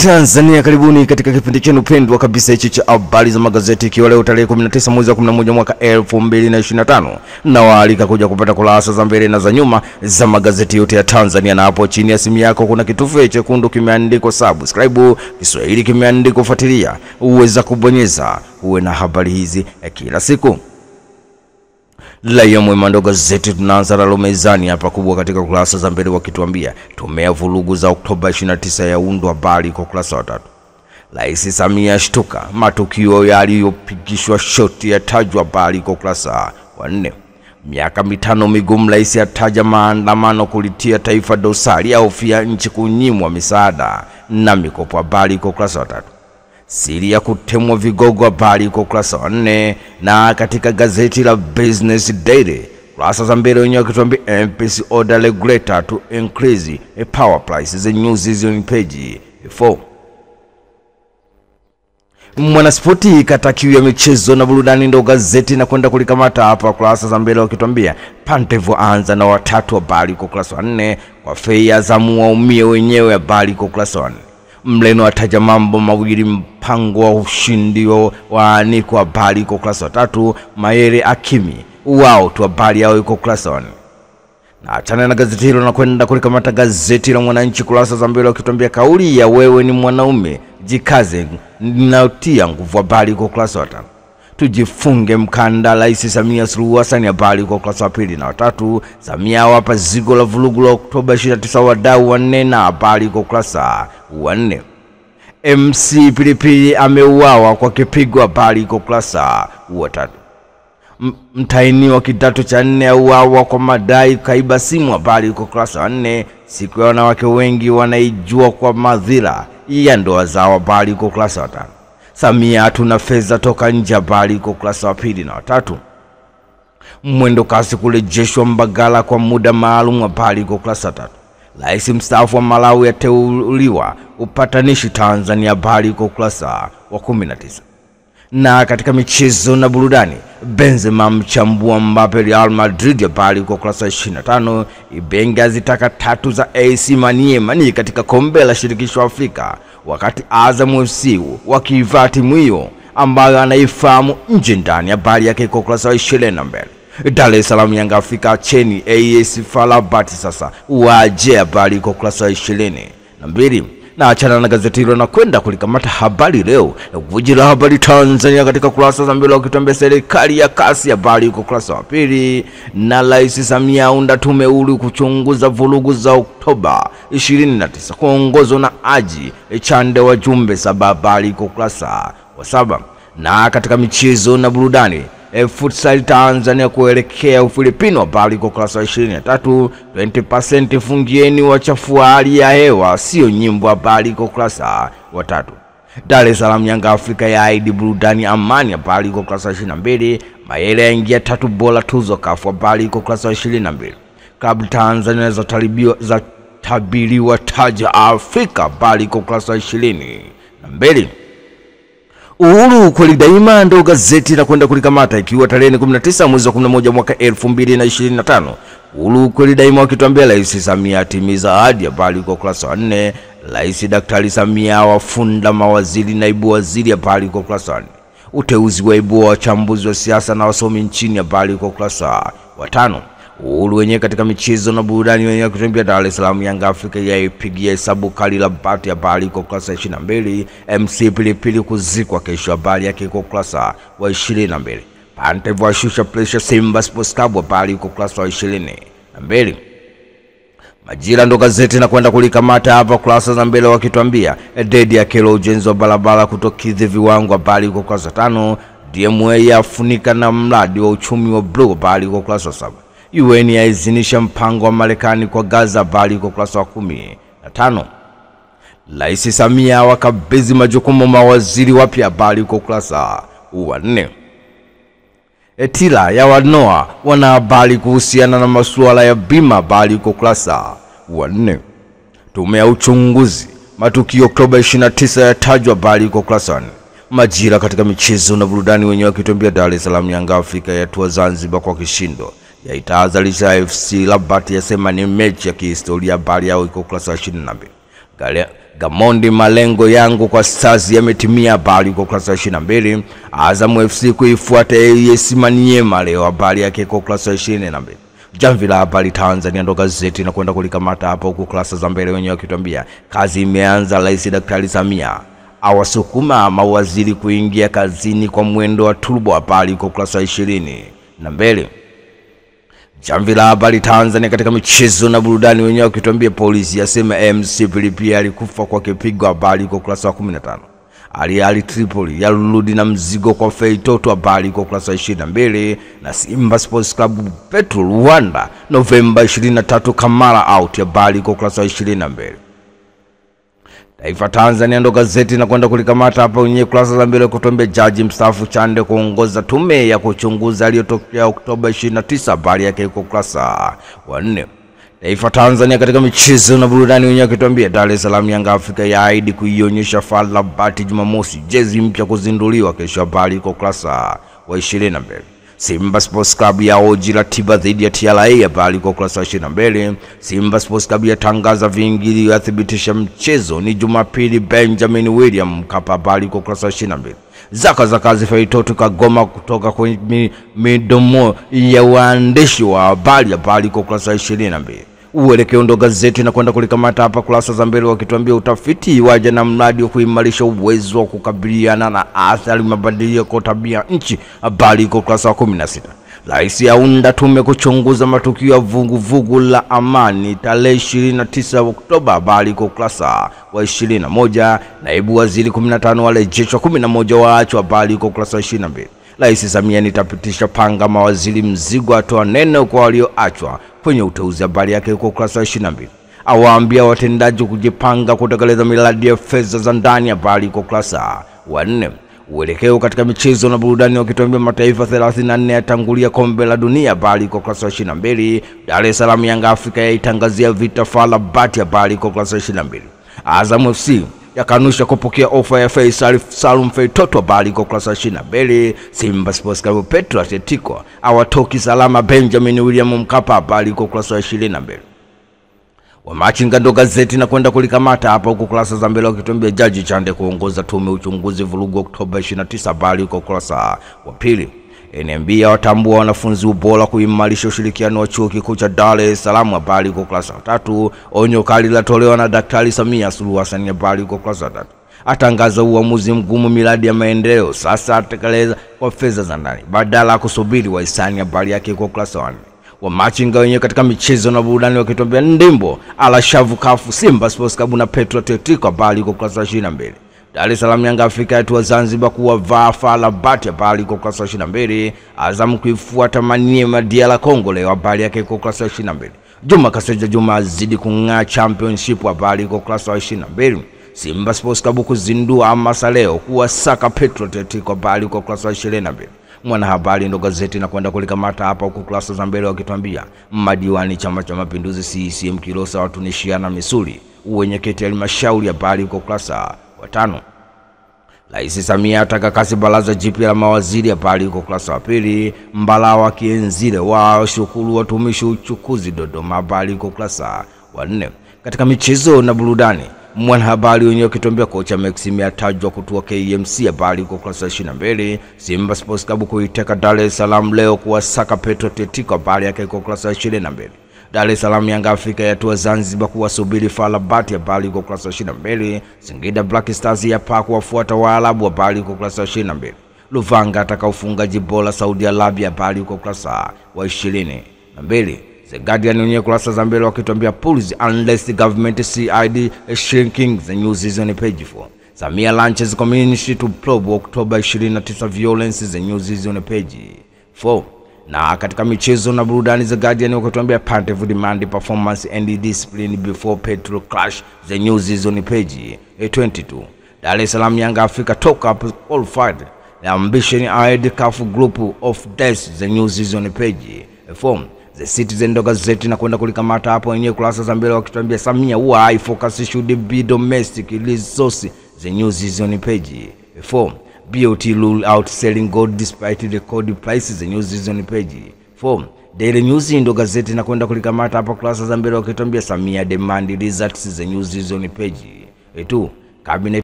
Tanzania, karibuni katika kipindi chenu pendwa kabisa hichi cha habari za magazeti, ikiwa leo tarehe 19 mwezi wa 11 mwaka 2025, na waalika kuja kupata kurasa za mbele na za nyuma za magazeti yote ya Tanzania. Na hapo chini ya simu yako kuna kitufe chekundu kimeandikwa subscribe, Kiswahili kimeandikwa fuatilia, uweza kubonyeza uwe na habari hizi kila siku. Raia Mwema ndo gazeti tunaanza nalo mezani hapa kubwa katika kurasa za mbele wakituambia tumea vurugu za Oktoba 29 yaundwa, habari kwa kurasa wa 3. Rais Samia shtuka, matukio yaliyopigishwa shoti yatajwa, habari kwa kurasa wa 4. Miaka mitano migumu, rais ataja maandamano kulitia taifa dosari, ahofia nchi kunyimwa misaada na mikopo, habari kwa kurasa wa 3. Siri ya kutemwa vigogo, habari kwa kurasa wa 4. Na katika gazeti la Business Daily kurasa za mbele wenyewe wakituambia MPC order regulator to increase power prices, the news is on page 4. Mwanaspoti katakiwa ya michezo na burudani ndo gazeti na kwenda kulikamata hapa kurasa za mbele wakituambia Pantevo anza na watatu, habari kwa kurasa wa 4. Kwa Fei zamu waumie wenyewe, habari kwa kurasa wa 4. Mleno ataja mambo mawili, mpango wa ushindi wa Aniko, habari kwa kurasa wa 3. Mayele Akimi wao tu, habari yao iko kurasa wa 4. Na achana na gazeti hilo na kwenda kulikamata gazeti la Mwananchi kurasa za mbele wakituambia kauli ya wewe ni mwanaume jikaze ninatia nguvu, habari kwa kurasa wa 5. Tujifunge mkanda, rais Samia Suluhu Hassan, habari kwa kurasa wa 2 na 3. Samia wapa zigo la vurugu la Oktoba 29, wadau wanena, habari kwa kurasa wa 4. MC Pilipili ameuawa kwa kipigo, habari kwa kurasa wa 3. Mtaini wa kidato cha 4 auawa kwa madai kaiba simu, habari kwa kurasa wa 4. Siku ya wanawake wengi wanaijua kwa madhira ya ndoa zao, habari kwa kurasa wa 5. Samia hatuna fedha toka nje, habari kwa kurasa wa 2 na 3. Mwendo kasi kurejeshwa Mbagala kwa muda maalum, habari kwa kurasa wa 3. Rais mstaafu wa Malawi ateuliwa upatanishi Tanzania, habari kwa kurasa wa 19. Na katika michezo na burudani, Benzema mchambua Mbappe Real Madrid, habari kwa kurasa 25. Ibenga zitaka 3 za AC Maniema katika kombe la shirikisho Afrika, wakati Azam FC wakivaa timu hiyo ambayo anaifahamu nje ndani, habari yake kwa kurasa wa 22. Dar es Salaam Yanga Afrika cheni AS Falabati sasa waje, habari kwa kurasa wa 22. Na achana na gazeti hilo na kwenda kulikamata Habari Leo na guji la habari Tanzania katika kurasa za mbele wakituambia serikali ya kasi, habari kwa kurasa wa 2. Na rais Samia aunda tume huru kuchunguza vurugu za Oktoba 29 kuongozwa na Haji Chande, wajumbe 7, habari kwa kurasa wa 7. Na katika michezo na burudani, futsal Tanzania kuelekea Ufilipino, habari kwa kurasa wa 23. 20% fungieni wachafua hali ya hewa sio nyimbo, habari kwa kurasa wa 3. Dar es Salaam Yanga Afrika ya ID burudani amani, habari kwa kurasa wa 22. Mayele yaingia 3 bora tuzo kafu, habari kwa kurasa wa 22. Klabu Tanzania za tabiriwa taja Afrika, habari kwa kurasa wa 22. Uhuru kweli daima ndo gazeti na kwenda kulikamata ikiwa tarehe 19 mwezi wa 11 mwaka 2025. Uhuru kweli daima wakituambia rais Samia atimiza ahadi, habari kwa kurasa wa 4. Rais Daktari Samia wafunda mawaziri naibu waziri, habari kwa kurasa wa 4. Uteuzi wa ibu wa wachambuzi wa siasa na wasomi nchini, habari kwa kurasa wa 5. Uhuru wenyewe katika michezo na burudani wenyewe kutembea Dar es Salaam Yanga Afrika yaipigia hesabu kali la Bati, habari kwa kurasa 22. MC Pilipili kuzikwa kesho, habari yake kwa kurasa wa 22. Pantevo ashusha pressure Simba Sports Club, habari kwa kurasa wa 22. Majira ndo gazeti na kwenda kulikamata hapa kurasa za mbele wakituambia dedi ya kero ujenzi wa barabara kutokidhi viwango, habari kwa kurasa 5. DMA yafunika na mradi wa uchumi wa blue, habari kwa kurasa 7. UN yaizinisha mpango wa Marekani kwa Gaza, habari kwa kurasa wa 15. Rais Samia wakabidhi majukumu mawaziri wapya, habari kwa kurasa wa 4. Etila ya wanoa wana habari kuhusiana na masuala ya bima, habari kwa kurasa wa 4. Tume ya uchunguzi matukio Oktoba 29 yatajwa, habari kwa kurasa wa 4. Majira katika michezo na burudani wenyewe wakituambia Dar es Salaam Yanga Afrika yatua Zanzibar kwa kishindo, yaitahadharisha FC Rabat yasema ni mechi ya kihistoria, habari yao iko kurasa wa 22. Gamondi, malengo yangu kwa Stars yametimia, habari kwa ukurasa wa 22. Azam FC kuifuata AS Maniema leo, habari yake kwa ukurasa wa 22. Jamvi la habari Tanzania ndo gazeti na kwenda kulikamata hapa huko kurasa za mbele, wenyewe wakituambia kazi imeanza, Rais Daktari Samia awasukuma mawaziri kuingia kazini kwa mwendo wa turbo, habari kwa ukurasa wa 22. Jamvi la habari Tanzania katika michezo na burudani, wenyewe wakituambia polisi yasema MC Pilipili alikufa kwa kipigo, habari kwa ukurasa wa 15. Ali Tripoli yarudi na mzigo kwa Fei Toto, habari kwa ukurasa wa 22. Na Simba Sports Club Petro Rwanda Novemba 23 Kamara out, habari kwa ukurasa wa 22. Taifa Tanzania ndo gazeti na kwenda kulikamata hapa wenyewe kurasa za mbele, kutuambia jaji mstaafu Chande kuongoza tume ya kuchunguza aliyotokea Oktoba 29, habari yake kwa ukurasa wa 4. Taifa Tanzania katika michezo na burudani, wenyewe kutuambia Dar es Salaam Yanga Afrika yaahidi kuionyesha FAR Rabat Jumamosi, jezi mpya kuzinduliwa kesho, habari kwa ukurasa wa 22. Simba Sports Club ya oji ratiba dhidi ya TRA, habari kwa ukurasa wa 22. Simba Sports Club yatangaza viingilio, yathibitisha mchezo ni Jumapili Benjamin William Mkapa, habari kwa ukurasa wa 22. Zaka za kazi Fei Toto kagoma kutoka kwenye midomo ya waandishi wa habari, habari kwa ukurasa wa 22. Uelekeo ndo gazeti na kwenda kulikamata hapa kurasa za mbele, wakituambia utafiti waje na mradi wa kuimarisha uwezo wa kukabiliana na athari mabadiliko ya tabia nchi, habari kwa ukurasa wa 16. Rais aunda tume kuchunguza matukio ya vuguvugu la amani tarehe 29 Oktoba, habari kwa ukurasa wa 21. Naibu waziri 15 warejeshwa, 11 waachwa, habari kwa ukurasa wa 22. Rais Samia nitapitisha panga mawaziri mzigo, atoa neno kwa walioachwa kwenye uteuzi, habari yake kwa ukurasa wa 22. Awaambia watendaji kujipanga kutekeleza miradi ya fedha za ndani, habari kwa ukurasa wa 4. Uelekeo katika michezo na burudani, wakituambia mataifa 34 yatangulia kombe la dunia, habari kwa ukurasa wa 22. Dar es Salaam Yanga Afrika yaitangazia vita FAR Rabat, habari kwa ukurasa wa 22. Azam FC yakanusha kupokea ofa ya Faisal Salum Fei Toto, habari kwa ukurasa wa 22. Simba Sports Club Petro Atletico awatoki salama Benjamin William Mkapa, habari kwa ukurasa wa 22. Wamachinga ndo gazeti na kwenda kulikamata hapa huko kurasa za mbele, wakituambia jaji Chande kuongoza tume uchunguzi vurugu Oktoba 29, habari kwa ukurasa wa 2. NMB watambua wanafunzi ubora kuimarisha ushirikiano wa chuo kikuu cha Dar es Salaam, habari kwa ukurasa wa 3. Onyo kali latolewa na Daktari Samia Suluhu Hassan, habari kwa ukurasa wa 3. Atangaza uamuzi mgumu miradi ya maendeleo sasa atekeleza kwa fedha za ndani badala ya kusubiri wahisani, habari yake kwa ukurasa wa 4. Wamachinga wenyewe katika michezo na burudani, wakituambia ndimbo ala shavu kafu Simba Sports Club na Petro Atletico, habari kwa ukurasa wa 22. Dar es Salaam Yanga Afrika yatua Zanzibar kuwavaa FAR Rabat, habari kwa ukurasa wa 22. Azam kuifuata Maniema DR Congo leo, habari yake kwa ukurasa wa 22. Juma Kaseja Juma azidi kung'aa championship, habari kwa ukurasa wa 22. Simba Sports Club kuzindua hamasa leo kuwasaka Petro Atletico, habari kwa ukurasa wa 22. Mwanahabari ndo gazeti na kwenda kulikamata hapa huko kurasa za mbele, wakituambia madiwani Chama cha Mapinduzi CCM Kilosa watunishiana misuli uwenyekiti halmashauri, habari kwa ukurasa wa 5. Rais Samia ataka kasi baraza jipya la mawaziri, habari kwa ukurasa wa 2. Mbalawa Kienzile wa shukuru watumishi uchukuzi Dodoma, habari kwa ukurasa wa 4. Katika michezo na burudani, mwanahabari wenyewe kituambia kocha Maxime atajwa kutua KMC, habari kwa ukurasa wa 22. Simba Sports Club kuiteka Dar es Salaam leo kuwasaka Petro Atletico, habari yake kwa ukurasa wa 22. Dar es Salaam Yanga Afrika yatua Zanzibar kuwasubiri FAR Rabat, habari kwa ukurasa wa 22. Singida Black Stars yapa kuwafuata Waarabu, habari kwa ukurasa wa 22. Luvanga ataka ufungaji bora Saudi Arabia, habari kwa ukurasa wa 22. The Guardian wenyewe kurasa za mbele, wakituambia pulls unless the government CID shrinking, the news is on page 4. Samia launches community to probe October 29 violence, the news is on page 4. Na katika michezo na burudani, The Guardian wakituambia Pantev demand performance and discipline before Petro clash, the news is on page 22. Dar es Salaam Yanga Africa talk up qualified the ambition ahead CAF group of death, the news is on page 4. The Citizen ndo gazeti na kwenda kulikamata hapo wenyewe kurasa za mbele, wakituambia Samia why focus should be domestic resource, the news is on page 4. BOT rule out selling gold despite the record prices, the news is on page 4. Daily News ndo gazeti na kwenda kulikamata hapo kurasa za mbele, wakituambia Samia demand results, the news is on page tu. Kabineti